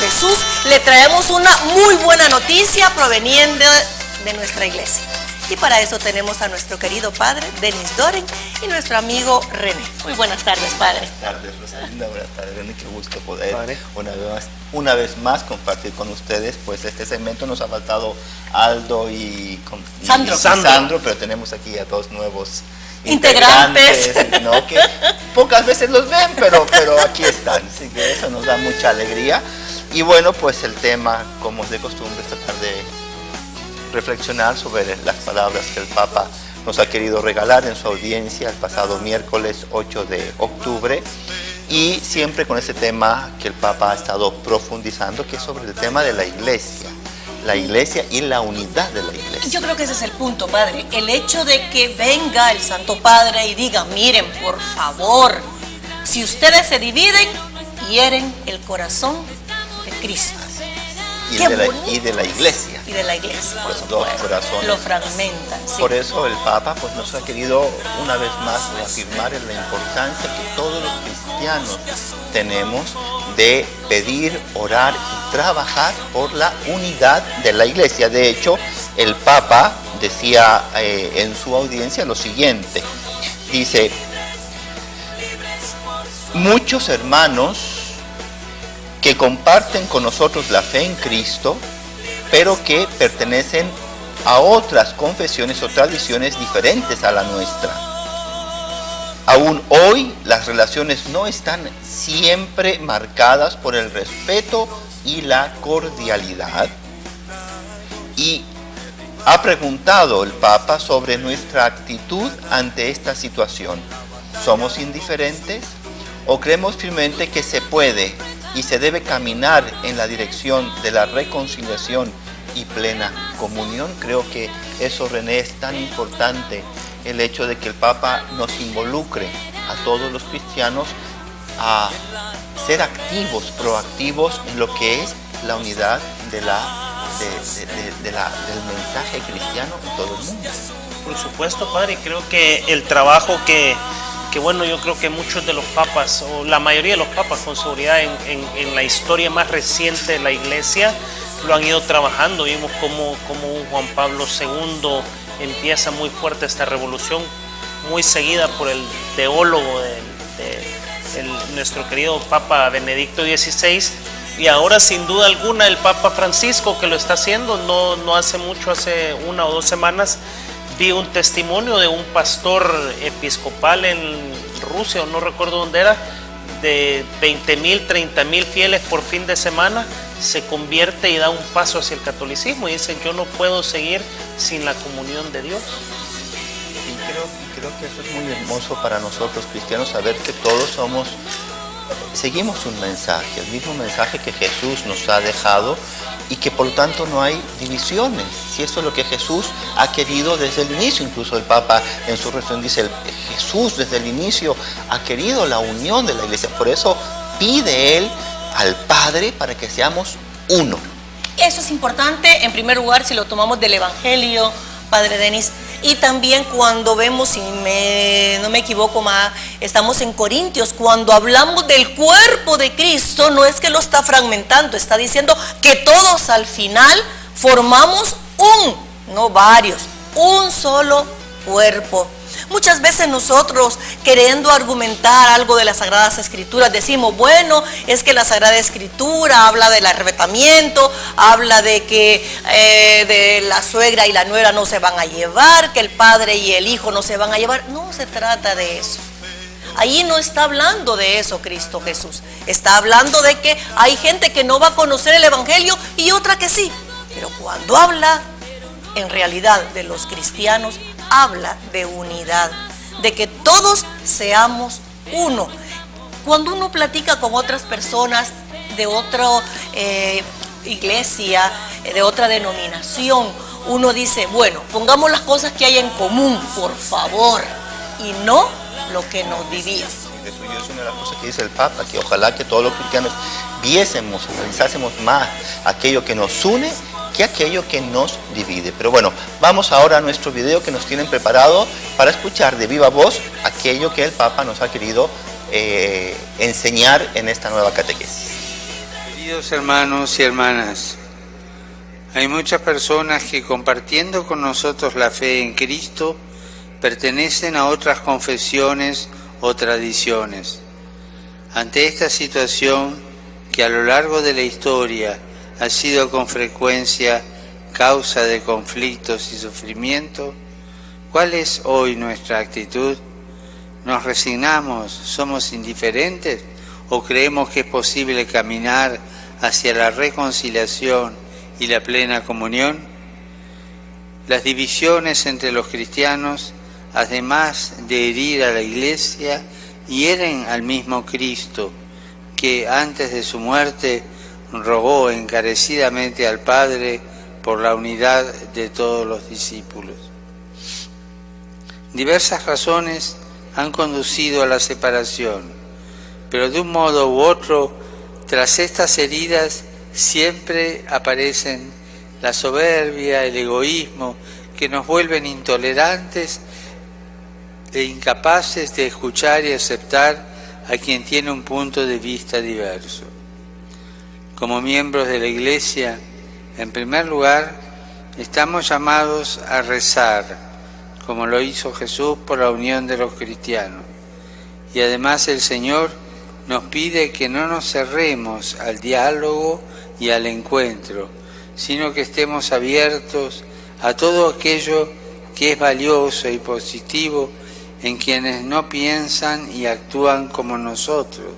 Jesús, le traemos una muy buena noticia proveniente de nuestra iglesia. Y para eso tenemos a nuestro querido padre, Denis Doren, y nuestro amigo René. Muy buenas tardes, padre. Buenas tardes, Rosalinda. Buenas tardes, René. Qué gusto poder una vez más compartir con ustedes. Pues este segmento nos ha faltado Aldo y Sandro, pero tenemos aquí a dos nuevos integrantes, ¿no? Que pocas veces los ven, pero aquí están. Así que eso nos da mucha alegría. Y bueno, pues el tema, como es de costumbre, es tratar de reflexionar sobre las palabras que el Papa nos ha querido regalar en su audiencia el pasado miércoles 8 de octubre, y siempre con ese tema que el Papa ha estado profundizando, que es sobre el tema de la iglesia y la unidad de la iglesia. Yo creo que ese es el punto, padre, el hecho de que venga el Santo Padre y diga: miren, por favor, si ustedes se dividen, hieren el corazón de Cristo. Y de la iglesia. Y de la iglesia, los dos corazones. Lo fragmentan, sí. Por eso el Papa pues, nos ha querido una vez más reafirmar en la importancia que todos los cristianos tenemos de pedir, orar y trabajar por la unidad de la iglesia. De hecho, el Papa decía en su audiencia lo siguiente. Dice: muchos hermanos que comparten con nosotros la fe en Cristo, pero que pertenecen a otras confesiones o tradiciones diferentes a la nuestra. Aún hoy las relaciones no están siempre marcadas por el respeto y la cordialidad. Y ha preguntado el Papa sobre nuestra actitud ante esta situación. ¿Somos indiferentes o creemos firmemente que se puede y se debe caminar en la dirección de la reconciliación y plena comunión? Creo que eso, René, es tan importante, el hecho de que el Papa nos involucre a todos los cristianos a ser activos, proactivos en lo que es la unidad del mensaje cristiano en todo el mundo. Por supuesto, padre, creo que el trabajo que bueno, yo creo que muchos de los papas, o la mayoría de los papas con seguridad en la historia más reciente de la iglesia, lo han ido trabajando. Vimos como Juan Pablo II empieza muy fuerte esta revolución, muy seguida por el teólogo de nuestro querido Papa Benedicto XVI, y ahora sin duda alguna el Papa Francisco, que lo está haciendo. No hace mucho, hace 1 o 2 semanas, vi un testimonio de un pastor episcopal en Rusia, o no recuerdo dónde era, de 20,000, 30,000 fieles por fin de semana, se convierte y da un paso hacia el catolicismo, y dicen: yo no puedo seguir sin la comunión de Dios. Y creo que eso es muy hermoso para nosotros cristianos, saber que todos seguimos un mensaje, el mismo mensaje que Jesús nos ha dejado, y que por lo tanto no hay divisiones. Si eso es lo que Jesús ha querido desde el inicio. Incluso el Papa en su reflexión dice: Jesús desde el inicio ha querido la unión de la iglesia. Por eso pide Él al Padre para que seamos uno. Eso es importante, en primer lugar, si lo tomamos del Evangelio, padre Denis. Y también cuando vemos, si no me equivoco más, estamos en Corintios, cuando hablamos del cuerpo de Cristo, no es que lo está fragmentando, está diciendo que todos al final formamos no varios, un solo cuerpo. Muchas veces nosotros, queriendo argumentar algo de las Sagradas Escrituras, decimos: bueno, es que la Sagrada Escritura habla del arrebatamiento, habla de que de la suegra y la nuera no se van a llevar, que el padre y el hijo no se van a llevar. No se trata de eso. Ahí no está hablando de eso Cristo Jesús. Está hablando de que hay gente que no va a conocer el Evangelio y otra que sí. Pero cuando habla en realidad de los cristianos, habla de unidad, de que todos seamos uno. Cuando uno platica con otras personas de otra iglesia, de otra denominación, uno dice: bueno, pongamos las cosas que hay en común, por favor, y no lo que nos divide. Eso es una de las cosas que dice el Papa, que ojalá que todos los cristianos viésemos, realizásemos más aquello que nos une que aquello que nos divide. Pero bueno, vamos ahora a nuestro video que nos tienen preparado para escuchar de viva voz aquello que el Papa nos ha querido enseñar en esta nueva catequesis. Queridos hermanos y hermanas, hay muchas personas que compartiendo con nosotros la fe en Cristo pertenecen a otras confesiones o tradiciones. Ante esta situación, que a lo largo de la historia ha sido con frecuencia causa de conflictos y sufrimiento, ¿cuál es hoy nuestra actitud? ¿Nos resignamos? ¿Somos indiferentes? ¿O creemos que es posible caminar hacia la reconciliación y la plena comunión? Las divisiones entre los cristianos, además de herir a la Iglesia, hieren al mismo Cristo, que antes de su muerte rogó encarecidamente al Padre por la unidad de todos los discípulos. Diversas razones han conducido a la separación, pero de un modo u otro, tras estas heridas siempre aparecen la soberbia, el egoísmo, que nos vuelven intolerantes e incapaces de escuchar y aceptar a quien tiene un punto de vista diverso. Como miembros de la Iglesia, en primer lugar, estamos llamados a rezar, como lo hizo Jesús por la unión de los cristianos. Y además el Señor nos pide que no nos cerremos al diálogo y al encuentro, sino que estemos abiertos a todo aquello que es valioso y positivo en quienes no piensan y actúan como nosotros,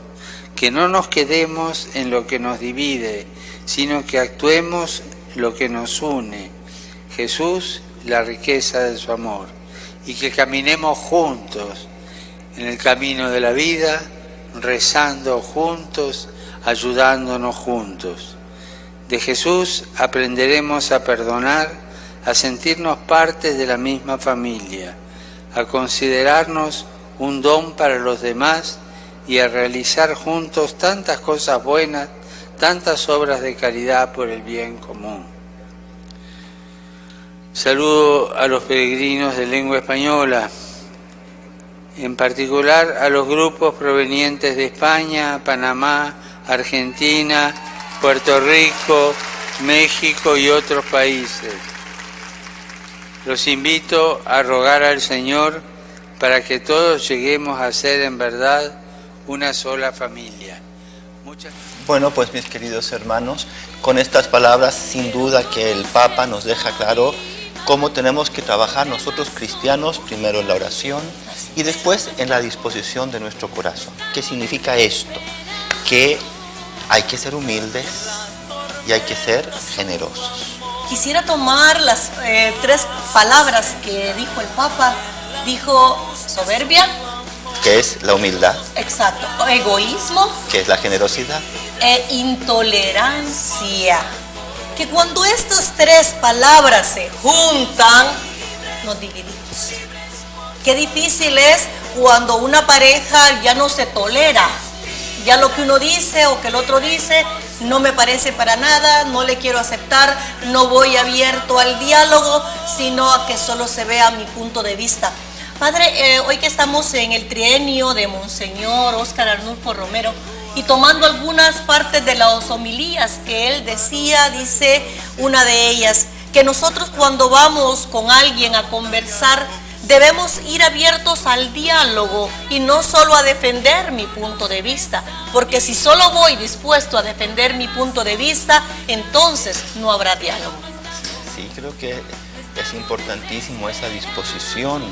que no nos quedemos en lo que nos divide, sino que actuemos lo que nos une, Jesús, la riqueza de su amor, y que caminemos juntos en el camino de la vida, rezando juntos, ayudándonos juntos. De Jesús aprenderemos a perdonar, a sentirnos parte de la misma familia, a considerarnos un don para los demás y a realizar juntos tantas cosas buenas, tantas obras de caridad por el bien común. Saludo a los peregrinos de lengua española, en particular a los grupos provenientes de España, Panamá, Argentina, Puerto Rico, México y otros países. Los invito a rogar al Señor para que todos lleguemos a ser en verdad una sola familia. Bueno, pues mis queridos hermanos, con estas palabras sin duda que el Papa nos deja claro cómo tenemos que trabajar nosotros cristianos, primero en la oración y después en la disposición de nuestro corazón. ¿Qué significa esto? Que hay que ser humildes y hay que ser generosos. Quisiera tomar las tres palabras que dijo el Papa. Dijo soberbia, que es la humildad. Exacto. Egoísmo, que es la generosidad. E intolerancia. Que cuando estas tres palabras se juntan, nos dividimos. Qué difícil es cuando una pareja ya no se tolera. Ya lo que uno dice o que el otro dice no me parece para nada, no le quiero aceptar, no voy abierto al diálogo, sino a que solo se vea mi punto de vista. Padre, hoy que estamos en el trienio de Monseñor Óscar Arnulfo Romero y tomando algunas partes de las homilías que él decía, dice una de ellas, que nosotros cuando vamos con alguien a conversar, debemos ir abiertos al diálogo y no solo a defender mi punto de vista, porque si solo voy dispuesto a defender mi punto de vista, entonces no habrá diálogo. Sí, creo que es importantísimo esa disposición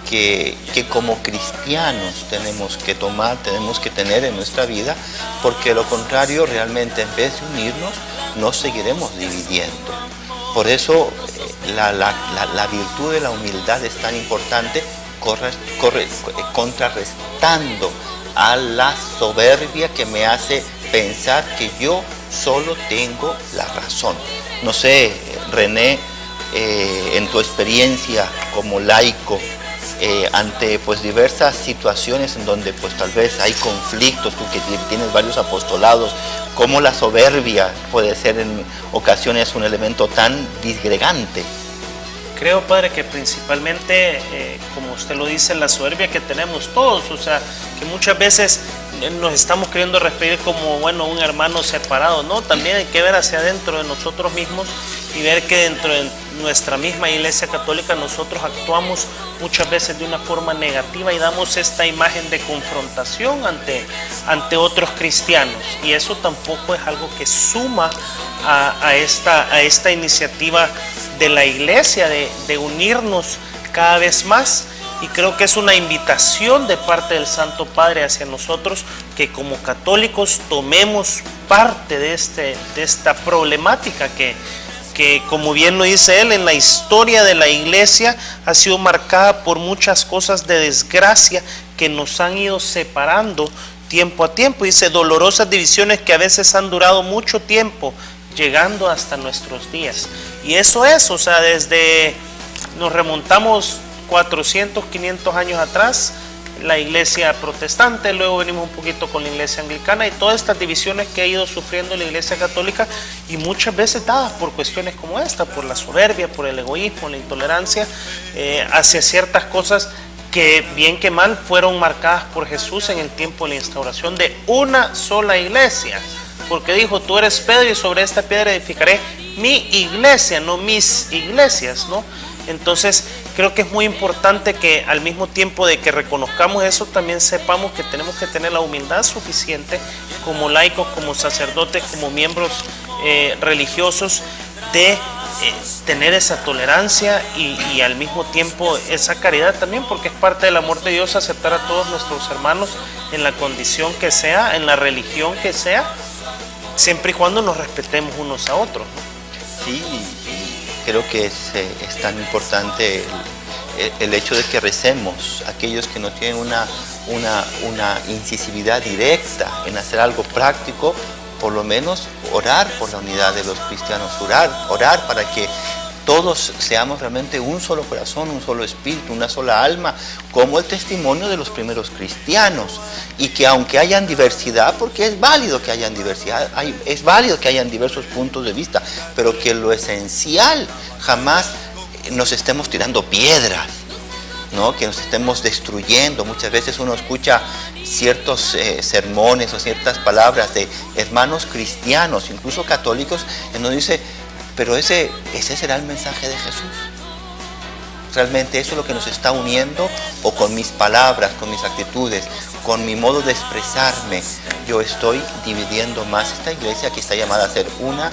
que como cristianos tenemos que tomar, tenemos que tener en nuestra vida, porque de lo contrario realmente en vez de unirnos, nos seguiremos dividiendo. Por eso la virtud de la humildad es tan importante, contrarrestando a la soberbia que me hace pensar que yo solo tengo la razón. No sé, René, en tu experiencia como laico, ante pues diversas situaciones en donde pues tal vez hay conflictos, tú que tienes varios apostolados, cómo la soberbia puede ser en ocasiones un elemento tan disgregante. Creo, Padre, que principalmente, como usted lo dice, la soberbia que tenemos todos, o sea, que muchas veces nos estamos queriendo referir como, bueno, un hermano separado. No, también hay que ver hacia adentro de nosotros mismos y ver que dentro de nuestra misma Iglesia Católica nosotros actuamos muchas veces de una forma negativa y damos esta imagen de confrontación ante otros cristianos, y eso tampoco es algo que suma a esta iniciativa de la Iglesia de unirnos cada vez más. Y creo que es una invitación de parte del Santo Padre hacia nosotros que como católicos tomemos parte de esta problemática que como bien lo dice él, en la historia de la Iglesia ha sido marcada por muchas cosas de desgracia que nos han ido separando tiempo a tiempo. Dice, dolorosas divisiones que a veces han durado mucho tiempo, llegando hasta nuestros días. Y eso es, o sea, desde nos remontamos 400, 500 años atrás, la Iglesia protestante, luego venimos un poquito con la Iglesia anglicana y todas estas divisiones que ha ido sufriendo la Iglesia católica, y muchas veces dadas por cuestiones como esta, por la soberbia, por el egoísmo, la intolerancia hacia ciertas cosas que bien que mal fueron marcadas por Jesús en el tiempo de la instauración de una sola iglesia, porque dijo, tú eres Pedro y sobre esta piedra edificaré mi iglesia, no mis iglesias, ¿no? Entonces creo que es muy importante que al mismo tiempo de que reconozcamos eso, también sepamos que tenemos que tener la humildad suficiente como laicos, como sacerdotes, como miembros religiosos, de tener esa tolerancia y al mismo tiempo esa caridad también, porque es parte del amor de Dios aceptar a todos nuestros hermanos en la condición que sea, en la religión que sea, siempre y cuando nos respetemos unos a otros, ¿no? Sí, creo que es tan importante el hecho de que recemos, aquellos que no tienen una incisividad directa en hacer algo práctico, por lo menos orar por la unidad de los cristianos, orar para que todos seamos realmente un solo corazón, un solo espíritu, una sola alma, como el testimonio de los primeros cristianos. Y que aunque hayan diversidad, porque es válido que hayan diversidad, es válido que hayan diversos puntos de vista, pero que lo esencial jamás nos estemos tirando piedras, ¿no? Que nos estemos destruyendo. Muchas veces uno escucha ciertos sermones o ciertas palabras de hermanos cristianos, incluso católicos, en donde dice, pero ese será el mensaje de Jesús. ¿Realmente eso es lo que nos está uniendo? ¿O con mis palabras, con mis actitudes, con mi modo de expresarme, yo estoy dividiendo más esta iglesia que está llamada a ser una,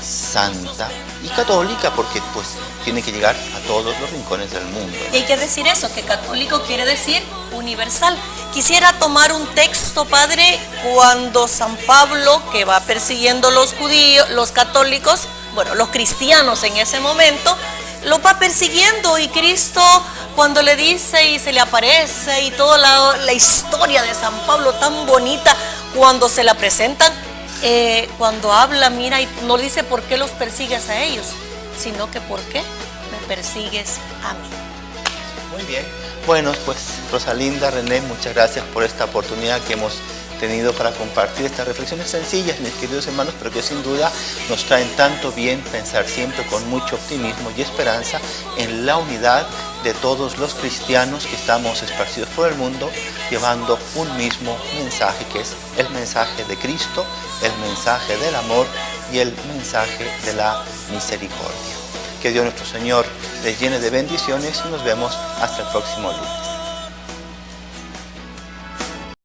santa y católica, porque pues tiene que llegar a todos los rincones del mundo? Y hay que decir eso, que católico quiere decir universal. Quisiera tomar un texto, padre, cuando San Pablo, que va persiguiendo los judíos, los católicos, bueno, los cristianos en ese momento, los va persiguiendo, y Cristo cuando le dice y se le aparece y toda la historia de San Pablo tan bonita, cuando se la presentan, cuando habla, mira, y no dice por qué los persigues a ellos, sino que por qué me persigues a mí. Muy bien. Bueno, pues Rosalinda, René, muchas gracias por esta oportunidad que hemos tenido para compartir estas reflexiones sencillas, mis queridos hermanos, pero que sin duda nos traen tanto bien pensar siempre con mucho optimismo y esperanza en la unidad de todos los cristianos que estamos esparcidos por el mundo, llevando un mismo mensaje, que es el mensaje de Cristo, el mensaje del amor y el mensaje de la misericordia. Que Dios nuestro Señor les llene de bendiciones y nos vemos hasta el próximo lunes.